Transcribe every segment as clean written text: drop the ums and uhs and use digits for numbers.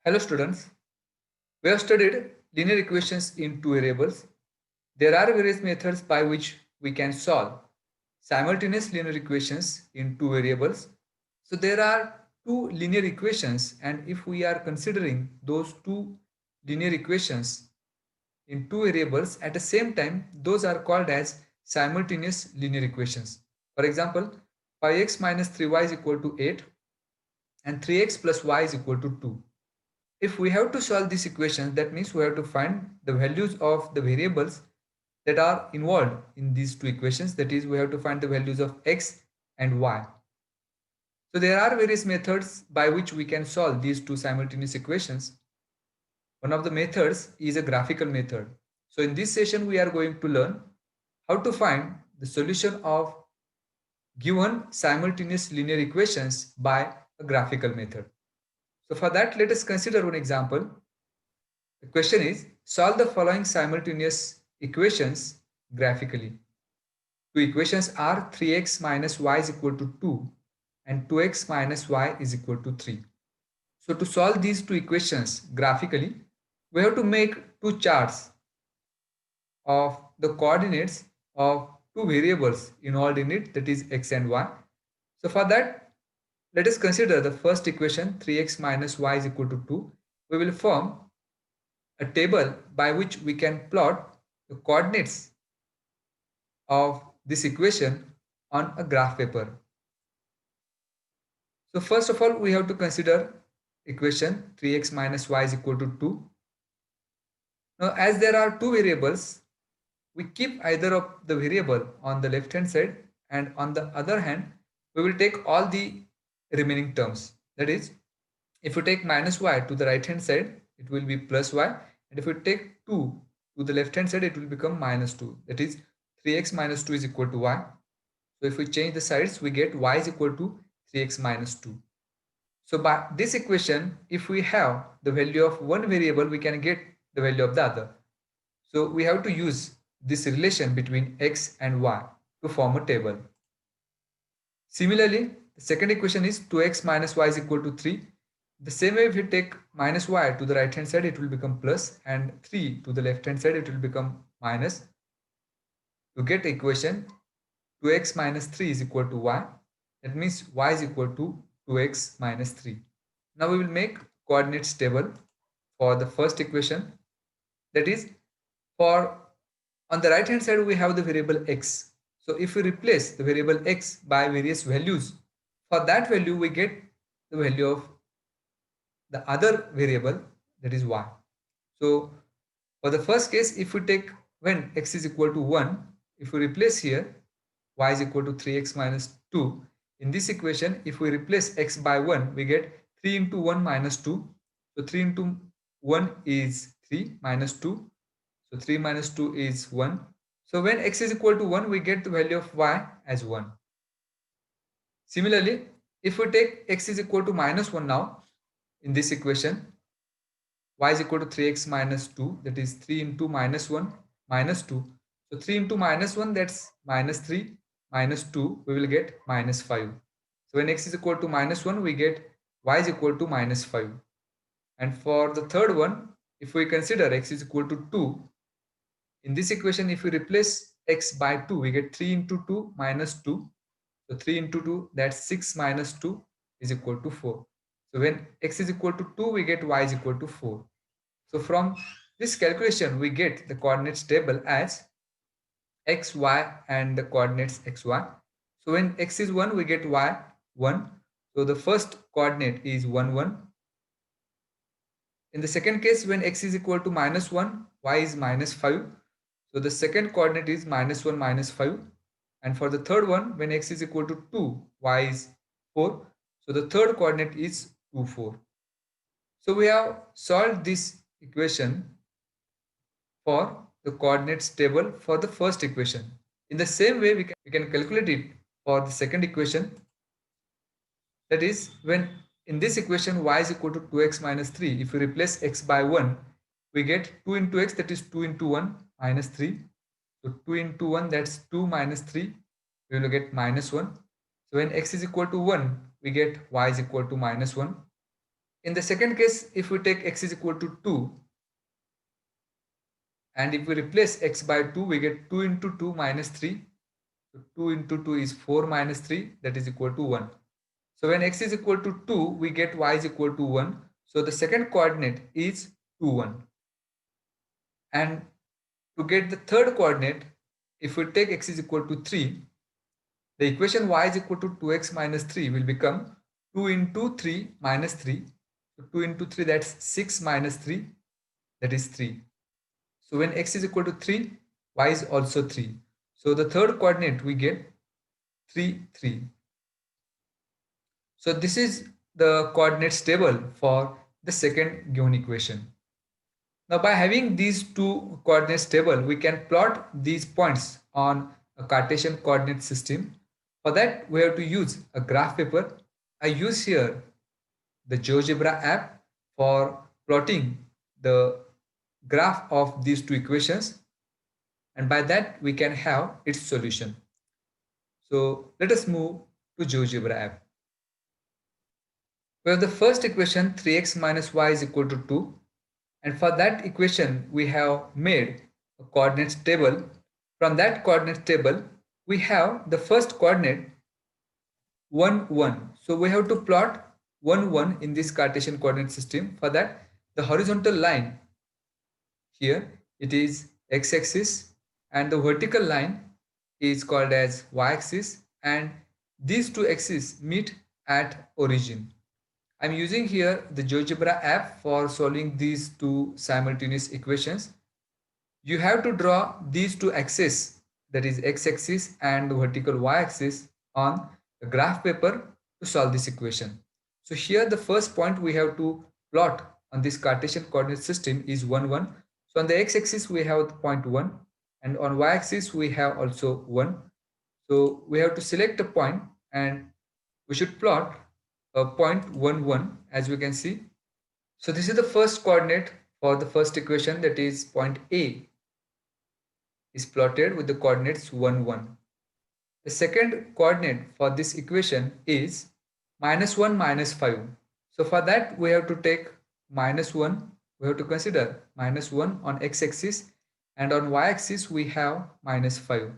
Hello students, we have studied linear equations in two variables. There are various methods by which we can solve simultaneous linear equations in two variables. So there are two linear equations, and if we are considering those two linear equations in two variables at the same time, those are called as simultaneous linear equations. For example, 5x minus 3y is equal to 8 and 3x plus y is equal to 2. If we have to solve this equation, that means we have to find the values of the variables that are involved in these two equations. That is, we have to find the values of x and y. So there are various methods by which we can solve these two simultaneous equations. One of the methods is a graphical method. So in this session, we are going to learn how to find the solution of given simultaneous linear equations by a graphical method. So for that, let us consider one example. The question is, solve the following simultaneous equations graphically. Two equations are 3x minus y is equal to 2 and 2x minus y is equal to 3. So to solve these two equations graphically, we have to make two charts of the coordinates of two variables involved in it, that is x and y. So for that, let us consider the first equation, 3x minus y is equal to 2. We will form a table by which we can plot the coordinates of this equation on a graph paper. So first of all, we have to consider equation 3x minus y is equal to 2. Now as there are two variables, we keep either of the variable on the left hand side, and on the other hand, we will take all the remaining terms. That is, if you take minus y to the right hand side, it will be plus y, and if you take 2 to the left hand side, it will become minus 2. That is, 3x minus 2 is equal to y. So if we change the sides, we get y is equal to 3x minus 2. So by this equation, if we have the value of one variable, we can get the value of the other. So we have to use this relation between x and y to form a table. Similarly, the second equation is 2x minus y is equal to 3. The same way, if you take minus y to the right hand side, it will become plus, and 3 to the left hand side, it will become minus. To get equation 2x minus 3 is equal to y. That means y is equal to 2x minus 3. Now we will make coordinates table for the first equation. That is, for on the right hand side, we have the variable x. So if we replace the variable x by various values, for that value we get the value of the other variable, that is y. So for the first case, if we take when x is equal to 1, if we replace here y is equal to 3x minus 2, in this equation, if we replace x by 1, we get 3 into 1 minus 2. So 3 into 1 is 3 minus 2. So 3 minus 2 is 1. So when x is equal to 1, we get the value of y as 1. Similarly, if we take x is equal to minus 1 now, in this equation, y is equal to 3x minus 2, that is 3 into minus 1 minus 2. So 3 into minus 1, that's minus 3 minus 2, we will get minus 5. So when x is equal to minus 1, we get y is equal to minus 5. And for the third one, if we consider x is equal to 2, in this equation, if we replace x by 2, we get 3 into 2 minus 2. So 3 into 2, that's 6 minus 2 is equal to 4. So when x is equal to 2, we get y is equal to 4. So from this calculation, we get the coordinates table as x, y, and the coordinates xy. So when x is 1, we get y 1. So the first coordinate is 1, 1. In the second case, when x is equal to minus 1, y is minus 5. So the second coordinate is minus 1, minus 5. And for the third one, when x is equal to 2, y is 4. So the third coordinate is 2, 4. So we have solved this equation for the coordinates table for the first equation. In the same way, we can calculate it for the second equation. That is, when in this equation y is equal to 2x minus 3, if we replace x by 1, we get 2 into x, that is 2 into 1 minus 3. So 2 into 1, that's 2 minus 3, we will get minus 1. So when x is equal to 1, we get y is equal to minus 1. In the second case, if we take x is equal to 2, and if we replace x by 2, we get 2 into 2 minus 3. So 2 into 2 is 4 minus 3, that is equal to 1. So when x is equal to 2, we get y is equal to 1. So the second coordinate is 2, 1. And to get the third coordinate, if we take x is equal to 3, the equation y is equal to 2x minus 3 will become 2 into 3 minus 3. So 2 into 3, that's 6 minus 3, that is 3. So when x is equal to 3, y is also 3. So the third coordinate we get 3, 3. So this is the coordinates table for the second given equation. Now by having these two coordinates table, we can plot these points on a Cartesian coordinate system. For that, we have to use a graph paper. I use here the GeoGebra app for plotting the graph of these two equations, and by that we can have its solution. So let us move to GeoGebra app. We have the first equation 3x minus y is equal to 2, and for that equation we have made a coordinates table. From that coordinate table we have the first coordinate 1, 1. So we have to plot 1, 1 in this Cartesian coordinate system. For that, the horizontal line here, it is x-axis, and the vertical line is called as y-axis, and these two axes meet at origin. I'm using here the GeoGebra app for solving these two simultaneous equations. You have to draw these two axes, that is x-axis and the vertical y-axis, on the graph paper to solve this equation. So here the first point we have to plot on this Cartesian coordinate system is 1, 1. So on the x-axis we have the point 1, and on y-axis we have also 1. So we have to select a point and we should plot a point 1, 1, as we can see. So this is the first coordinate for the first equation, that is point A is plotted with the coordinates 1, 1. The second coordinate for this equation is minus 1, minus 5. So for that we have to take minus 1. We have to consider minus 1 on x-axis, and on y-axis we have minus 5.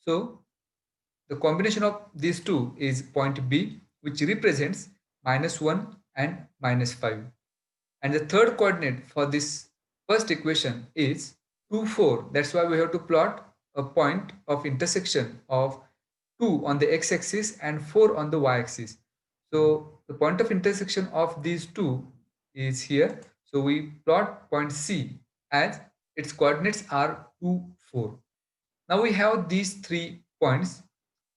So the combination of these two is point B, which represents minus 1 and minus 5. And the third coordinate for this first equation is 2, 4. That's why we have to plot a point of intersection of 2 on the x-axis and 4 on the y-axis. So the point of intersection of these two is here. So we plot point C as its coordinates are 2, 4. Now we have these 3 points.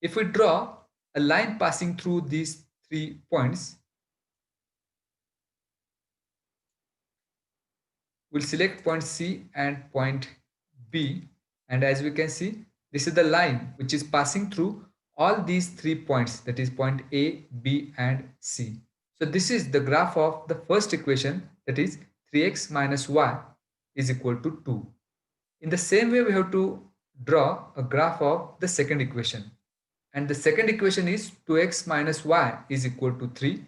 If we draw a line passing through these 3 points, we'll select point C and point B, and as we can see, this is the line which is passing through all these 3 points, that is point A, B and C. So this is the graph of the first equation, that is 3x minus y is equal to 2. In the same way, we have to draw a graph of the second equation, and the second equation is 2x minus y is equal to 3.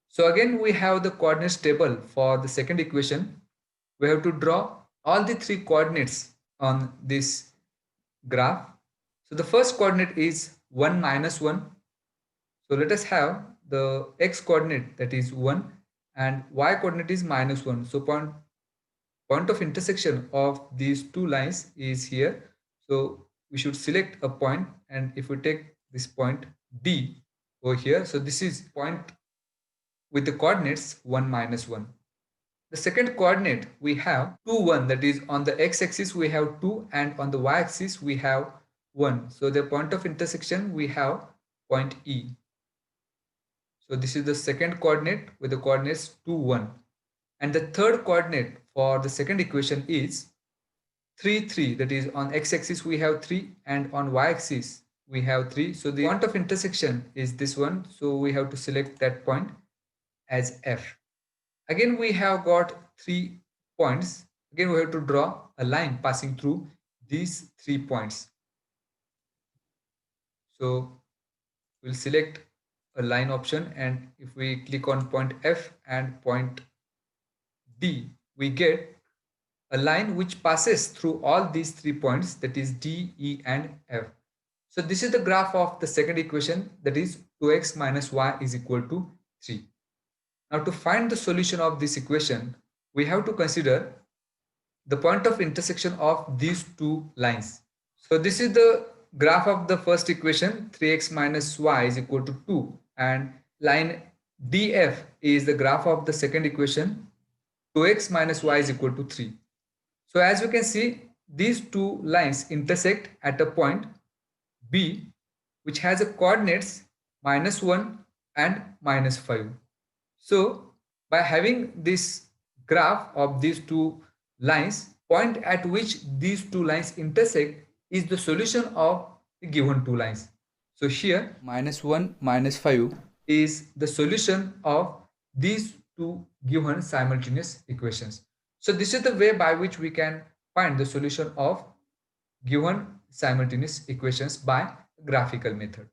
So again we have the coordinates table for the second equation. We have to draw all the 3 coordinates on this graph. So the first coordinate is 1, minus 1. So let us have the x coordinate, that is 1, and y coordinate is minus 1. So point of intersection of these two lines is here. So we should select a point, and if we take this point D over here, so this is point with the coordinates 1, minus 1. The second coordinate we have 2, 1, that is on the x-axis we have 2 and on the y-axis we have 1. So the point of intersection we have point E. So this is the second coordinate with the coordinates 2, 1. And the third coordinate for the second equation is 3, 3, that is on x-axis we have 3 and on y-axis we have 3. So the point of intersection is this one. So we have to select that point as F. Again we have got 3 points. Again we have to draw a line passing through these 3 points. So we'll select a line option, and if we click on point F and point D, we get a line which passes through all these 3 points, that is D, E and F. So this is the graph of the second equation, that is 2x minus y is equal to 3. Now to find the solution of this equation, we have to consider the point of intersection of these two lines. So this is the graph of the first equation, 3x minus y is equal to 2, and line DF is the graph of the second equation, 2x minus y is equal to 3. So as you can see, these two lines intersect at a point B, which has a coordinates -1 and -5. So by having this graph of these two lines, point at which these two lines intersect is the solution of the given two lines. So here -1, -5 is the solution of these two given simultaneous equations. So this is the way by which we can find the solution of given simultaneous equations by graphical method.